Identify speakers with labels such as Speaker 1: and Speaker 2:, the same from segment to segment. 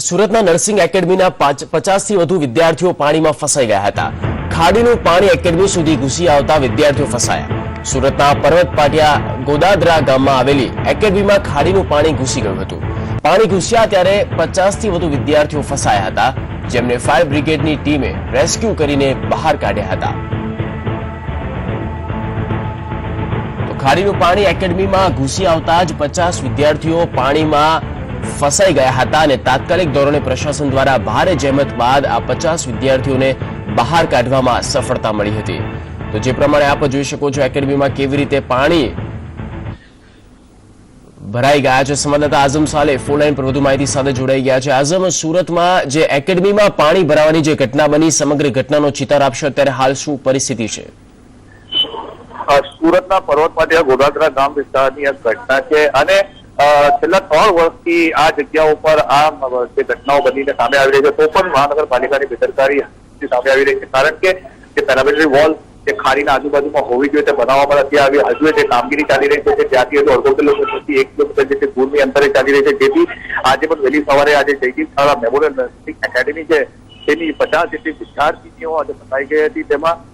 Speaker 1: સુરતના નર્સિંગ એકેડમીના 50થી વધુ વિદ્યાર્થીઓ પાણીમાં ફસાઈ ગયા હતા। ખાડીનું પાણી એકેડમી સુધી ઘૂસી આવતા વિદ્યાર્થીઓ ફસાયા। સુરતના પર્વત પાટિયા ગોદાદરા ગામમાં આવેલી એકેડમીમાં ખાડીનું પાણી ઘૂસી ગયું હતું। પાણી ઘૂસ્યા ત્યારે 50થી વધુ વિદ્યાર્થીઓ ફસાયા હતા, જેમને ફાયર બ્રિગેડની ટીમે રેસ્ક્યુ કરીને બહાર કાઢ્યા હતા। ખાડીનું પાણી એકેડમીમાં ઘૂસી આવતા જ 50 વિદ્યાર્થીઓ પાણીમાં ફસાઈ ગયા હતા અને તાત્કાલિક ધોરણે પ્રશાસન દ્વારા ભારે જહેમત બાદ આ 50 વિદ્યાર્થીઓને બહાર કાઢવામાં સફળતા મળી હતી। તો જે પ્રમાણે આપ જોઈ શકો છો એકેડમીમાં કેવી રીતે પાણી ભરાઈ ગયા છે। સંવાદદાતા આઝમ સાલે ફોન લાઈન પર વધુ માહિતી સાથે જોડાઈ ગયા છે। આઝમ, સુરતમાં જે એકેડમીમાં પાણી ભરાવાની જે ઘટના બની, સમગ્ર ઘટનાનો ચિતાર આપશો। અત્યારે હાલ શું પરિસ્થિતિ છે?
Speaker 2: સુરતના પર્વત પાટિયા ગોદાદરા ગામ વિસ્તારની આ ઘટના છે અને છેલ્લા 3 વર્ષથી આ જગ્યા ઉપર આ જે ઘટનાઓ બનીને સામે આવી રહી છે, તો પણ મહાનગરપાલિકાની બેદરકારી સામે આવી રહી છે। કારણ કે જે પેરામિલિટરી વોલ જે ખાડીના આજુબાજુમાં હોવી જોઈએ તે બનાવવામાં નથી આવી। હજુ જે કામગીરી ચાલી રહી છે, ત્યાંથી હજુ 1.5 કિલોમીટરથી 1 કિલોમીટર જે દૂરની અંતરે ચાલી રહી છે, જેથી આજે પણ વહેલી સવારે આજે જયદીપ શાળા મેમોરિયલ નર્સિંગ એકેડમી છે તેની 50 જેટલી વિદ્યાર્થીનીઓ આજે ફસાઈ ગઈ હતી। તેમાં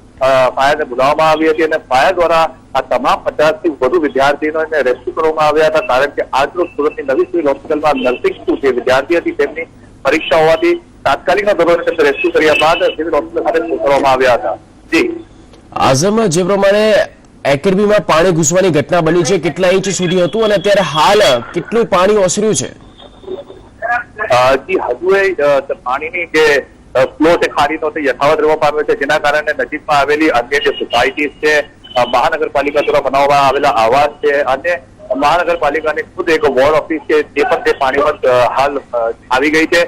Speaker 2: ફાયરને બોલાવવામાં આવી હતી અને ફાયર દ્વારા આ તમામ 50થી વધુ વિદ્યાર્થીઓને રેસ્ક્યુ કરવામાં આવ્યા હતા। કારણ કે આજરોજ સુરતની નવી સિવિલ હોસ્પિટલમાં નર્સિંગ જે વિદ્યાર્થી હતી તેમની પરીક્ષા હોવાથી તાત્કાલિકના ધોરણે તેમને રેસ્ક્યુ કર્યા બાદ સિવિલ હોસ્પિટલ ખાતે મોકલવામાં આવ્યા હતા। જી
Speaker 1: આઝમ, જે પ્રમાણે એકેડમીમાં પાણી ઘૂસવાની ઘટના બની છે, કેટલા ઇંચ સુધી હતું અને અત્યારે હાલ કેટલું પાણી ઓસર્યું છે?
Speaker 2: જી હજુ પાણીની જે ફ્લો છે ખાડીનો તે યથાવત રહેવા પામ્યો છે, જેના કારણે નજીકમાં આવેલી અન્ય જે સોસાયટીઝ છે, મહાનગરપાલિકા દ્વારા બનાવવામાં આવેલા આવાસ છે અને મહાનગરપાલિકાની ખુદ એક વોર્ડ ઓફિસ છે, તે પણ તે પાણીમાં હાલ આવી ગઈ છે।